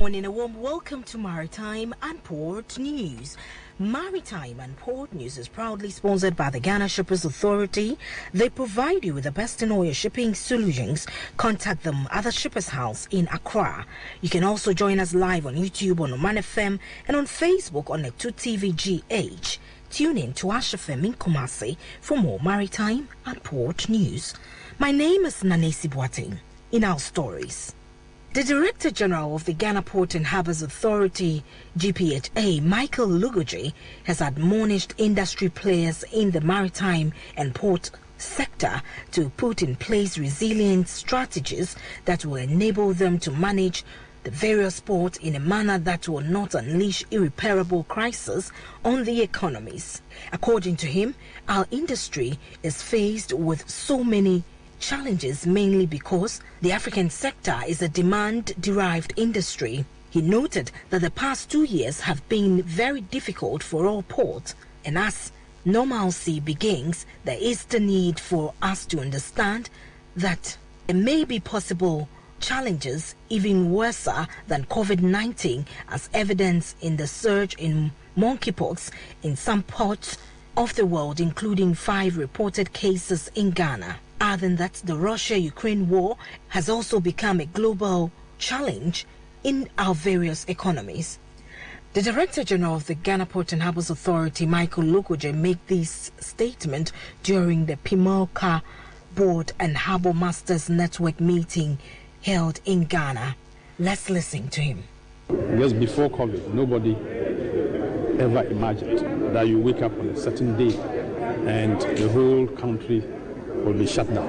Morning, a warm welcome to Maritime and Port News. Maritime and Port News is proudly sponsored by the Ghana Shippers Authority. They provide you with the best in oil shipping solutions. Contact them at the Shippers House in Accra. You can also join us live on YouTube on Omanfm and on Facebook on Lecture TV GH. Tune in to Omanfm in Kumasi for more Maritime and Port News. My name is Nanesi Boateng. In our stories, the Director General of the Ghana Port and Harbours Authority, GPHA, Michael Lugoje, has admonished industry players in the maritime and port sector to put in place resilient strategies that will enable them to manage the various ports in a manner that will not unleash irreparable crisis on the economies. According to him, our industry is faced with so many challenges, mainly because the African sector is a demand-derived industry. He noted that the past 2 years have been very difficult for all ports, and as normalcy begins, there is the need for us to understand that there may be possible challenges even worse than COVID-19, as evidenced in the surge in monkeypox in some ports of the world, including 5 reported cases in Ghana. Other than that, the Russia-Ukraine war has also become a global challenge in our various economies. The Director General of the Ghana Port and Harbours Authority, Michael Lugoje, made this statement during the Pimolka Board and Harbour Masters Network meeting held in Ghana. Let's listen to him. Just before COVID, nobody ever imagined that you wake up on a certain day and the whole country will be shut down.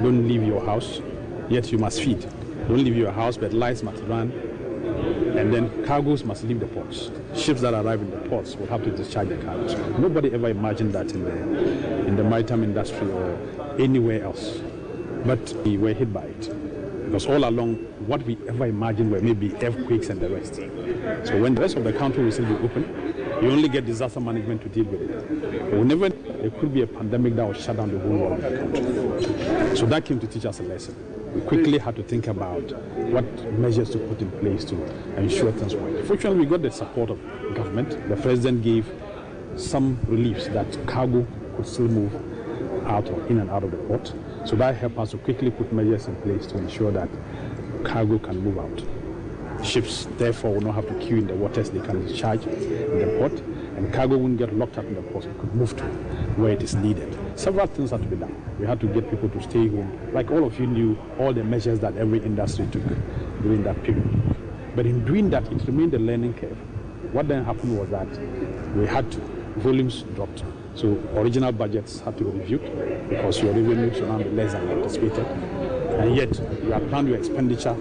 Don't leave your house, yet you must feed. Don't leave your house, but lights must run, and then cargoes must leave the ports. Ships that arrive in the ports will have to discharge the cargoes. Nobody ever imagined that in the maritime industry or anywhere else, but we were hit by it. Because all along, what we ever imagined were maybe earthquakes and the rest. So when the rest of the country will still be open, you only get disaster management to deal with it. Whenever there could be a pandemic that will shut down the whole world of the country. So that came to teach us a lesson. We quickly had to think about what measures to put in place to ensure things work. Fortunately, we got the support of government. The president gave some reliefs that cargo could still move out or in and out of the port. So that helped us to quickly put measures in place to ensure that cargo can move out. Ships, therefore, will not have to queue in the waters. They can discharge in the port, and cargo won't get locked up in the port. It could move to where it is needed. Several things had to be done. We had to get people to stay home. Like all of you knew, all the measures that every industry took during that period. But in doing that, it remained a learning curve. What then happened was that we had to, volumes dropped. So original budgets had to be reviewed because your revenues will now be less than anticipated. And yet, you have planned your expenditure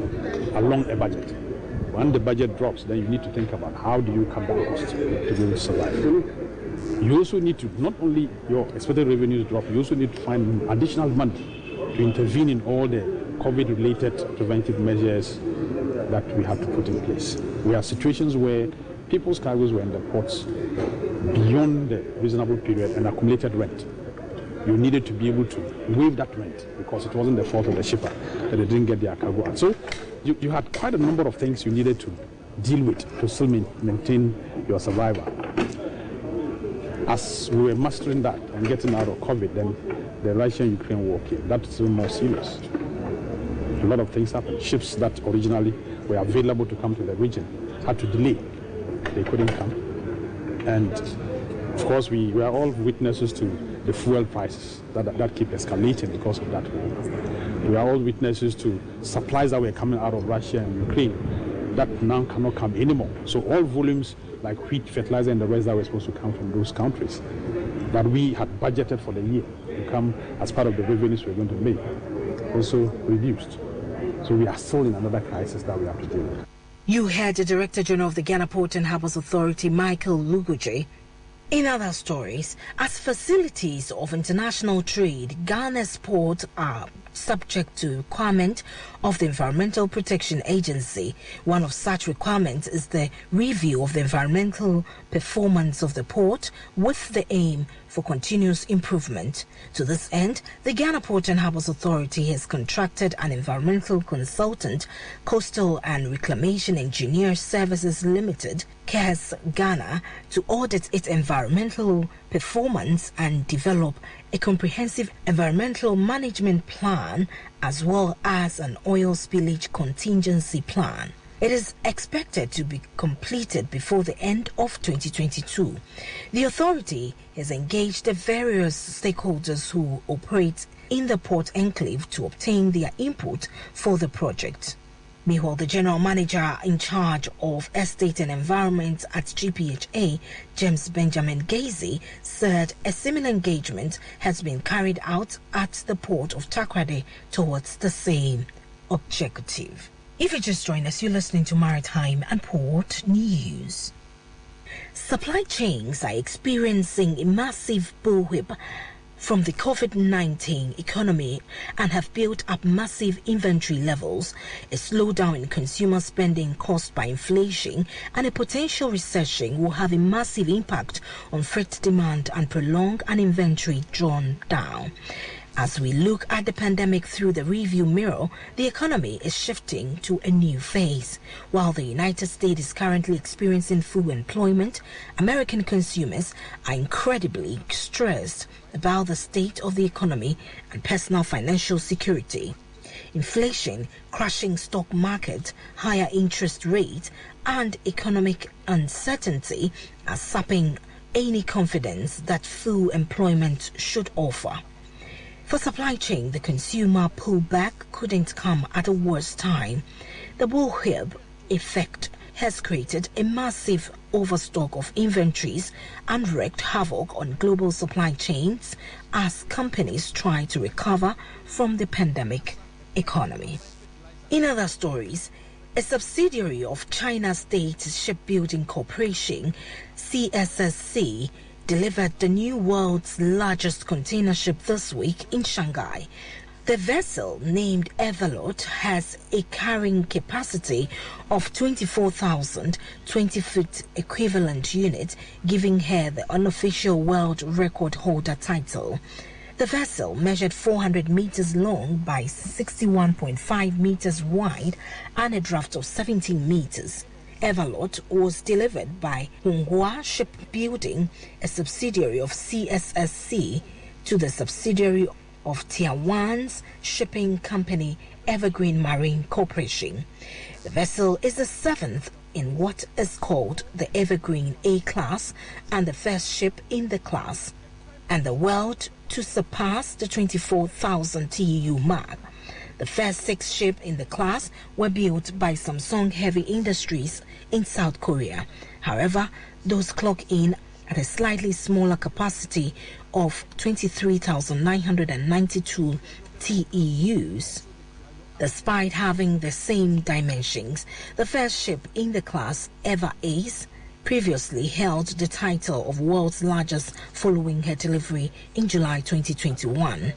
along a budget. When the budget drops, then you need to think about how do you cut down costs to be able to survive. You also need to, not only your expected revenues drop, you also need to find additional money to intervene in all the COVID-related preventive measures that we have to put in place. We have situations where people's cargoes were in the ports beyond the reasonable period and accumulated rent. You needed to be able to waive that rent because it wasn't the fault of the shipper that they didn't get their cargo out. So you had quite a number of things you needed to deal with to still maintain your survival. As we were mastering that and getting out of COVID, then the Russia-Ukraine war came. That's still more serious. A lot of things happened. Ships that originally were available to come to the region had to delay. They couldn't come. And of course, we were all witnesses to the fuel prices that keep escalating because of that war. We are all witnesses to supplies that were coming out of Russia and Ukraine that now cannot come anymore. So all volumes like wheat, fertilizer, and the rest that were supposed to come from those countries that we had budgeted for the year to come as part of the revenues we're going to make also reduced. So we are still in another crisis that we have to deal with. You heard the Director General of the Ghana Port and Harbours Authority, Michael Lugoje. In other stories, as facilities of international trade, Ghana's ports are subject to requirement of the Environmental Protection Agency. One of such requirements is the review of the environmental performance of the port with the aim for continuous improvement. To this end, the Ghana Port and Harbours Authority has contracted an environmental consultant, Coastal and Reclamation Engineer Services Limited, CARES Ghana, to audit its environmental performance and develop a comprehensive environmental management plan as well as an oil spillage contingency plan. It is expected to be completed before the end of 2022. The authority has engaged the various stakeholders who operate in the port enclave to obtain their input for the project. Meanwhile, the General Manager in charge of Estate and Environment at GPHA, James Benjamin Gazy, said a similar engagement has been carried out at the port of Takoradi towards the same objective. If you just joined us, you're listening to Maritime and Port News. Supply chains are experiencing a massive bullwhip from the COVID-19 economy and have built up massive inventory levels, a slowdown in consumer spending caused by inflation, and a potential recession will have a massive impact on freight demand and prolong an inventory drawn down. As we look at the pandemic through the review mirror, the economy is shifting to a new phase. While the United States is currently experiencing full employment, American consumers are incredibly stressed about the state of the economy and personal financial security. Inflation, crashing stock market, higher interest rates, and economic uncertainty are sapping any confidence that full employment should offer. For supply chain, the consumer pullback couldn't come at a worse time. The bullwhip effect has created a massive overstock of inventories and wreaked havoc on global supply chains as companies try to recover from the pandemic economy. In other stories, a subsidiary of China State Shipbuilding Corporation, CSSC, delivered the new world's largest container ship this week in Shanghai. The vessel, named Everlord, has a carrying capacity of 24,000 20-foot equivalent units, giving her the unofficial world record holder title. The vessel measured 400 meters long by 61.5 meters wide and a draft of 17 meters. Everlord was delivered by Honghua Shipbuilding, a subsidiary of CSSC, to the subsidiary of Taiwan's shipping company Evergreen Marine Corporation. The vessel is the seventh in what is called the Evergreen A class and the first ship in the class, and the world to surpass the 24,000 TEU mark. The first 6 ships in the class were built by Samsung Heavy Industries in South Korea. However, those clock in at a slightly smaller capacity of 23,992 TEUs. Despite having the same dimensions, the first ship in the class, Ever Ace, previously held the title of world's largest following her delivery in July 2021.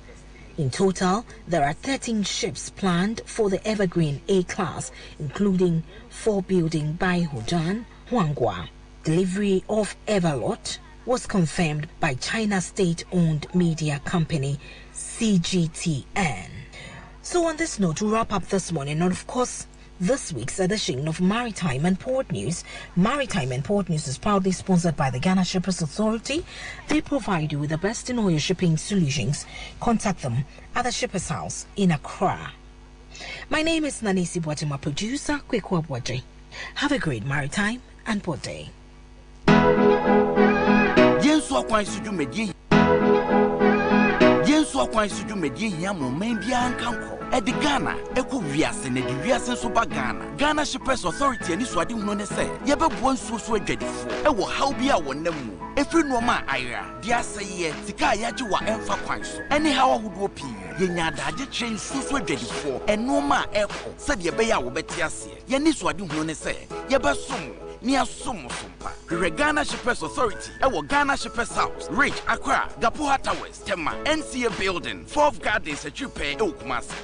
In total, there are 13 ships planned for the Evergreen A class, including 4 building by Hujan, Huanghua. Delivery of Everlord was confirmed by China state-owned media company CGTN. So on this note, to wrap up this morning, and of course, this week's edition of Maritime and Port News. Maritime and Port News is proudly sponsored by the Ghana Shippers Authority. They provide you with the best in oil shipping solutions. Contact them at the Shippers House in Accra. My name is Nanisi Boateng, my producer, Kwekwa Boateng. Have a great Maritime and Port Day. Jensu akwan suju medie hia mo man bia ankanko edi Ghana eko wiase na di wiase so ba Ghana Shippers Authority ani so ade huno ne se ye bebo nsuo so adwadifo e wo haw bia wonam mu efri no ma ayra dia seye sika yaje wa emfa kwan so eni haw ahodo pi ye nya adaje kire nsuo so adwadifo eno ma eko se de be ya wo beti ase ye ni so ade huno ne se ye besom ni asomosompa. Ghana Shippers Authority Ghana Shippers House, Ridge, Accra, Gapoha Towers, Tema, NCA Building, 4th Gardens, Echupe, Kumasi.